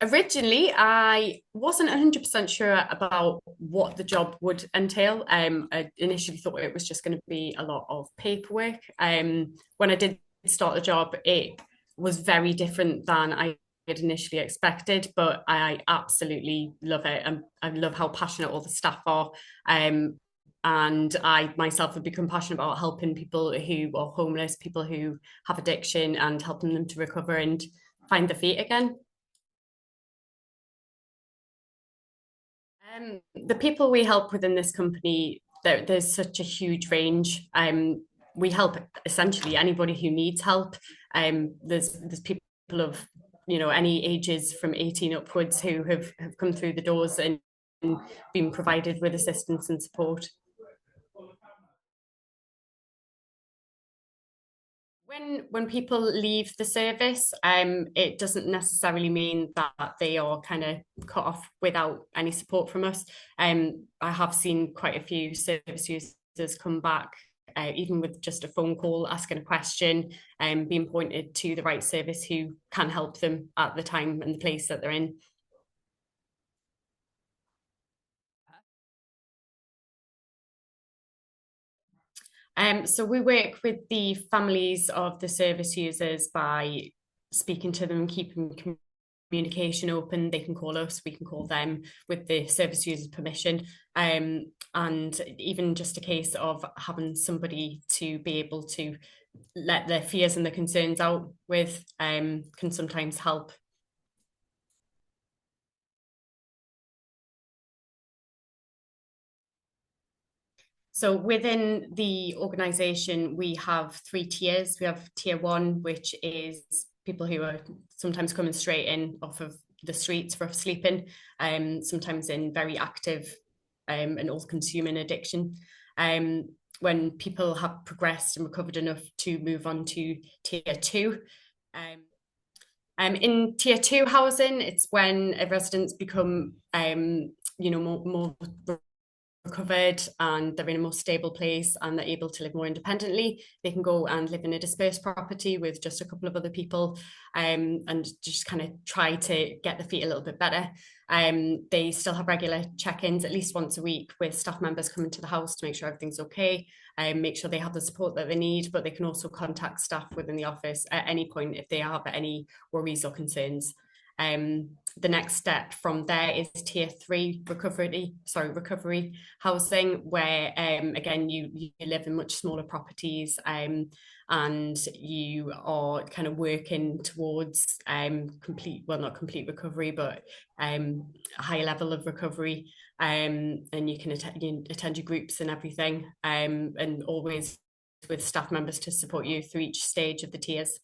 Originally, I wasn't 100% sure about what the job would entail. I initially thought it was just going to be a lot of paperwork. When I did start the job, it was very different than I had initially expected, but I absolutely love it. And I love how passionate all the staff are. And I myself have become passionate about helping people who are homeless, people who have addiction, and helping them to recover and find their feet again. The people we help within this company, there's such a huge range. We help essentially anybody who needs help. There's people of any ages from 18 upwards who have come through the doors and been provided with assistance and support. When people leave the service, it doesn't necessarily mean that they are kind of cut off without any support from us. I have seen quite a few service users come back, even with just a phone call, asking a question, and being pointed to the right service who can help them at the time and the place that they're in. So we work with the families of the service users by speaking to them, keeping communication open. They can call us, we can call them with the service user's permission. And even just a case of having somebody to be able to let their fears and their concerns out with can sometimes help. So within the organisation, we have three tiers. We have tier one, which is people who are sometimes coming straight in off of the streets for sleeping, sometimes in very active and all-consuming addiction. When people have progressed and recovered enough to move on to tier two. In tier two housing, it's when residents become more recovered and they're in a more stable place and they're able to live more independently. They can go and live in a dispersed property with just a couple of other people, and just kind of try to get their feet a little bit better. They still have regular check-ins at least once a week with staff members coming to the house to make sure everything's okay, and make sure they have the support that they need, but they can also contact staff within the office at any point if they have any worries or concerns. The next step from there is tier three recovery housing, where again you live in much smaller properties, and you are kind of working towards not complete recovery, but a higher level of recovery. And you can attend your groups and everything, and always with staff members to support you through each stage of the tiers.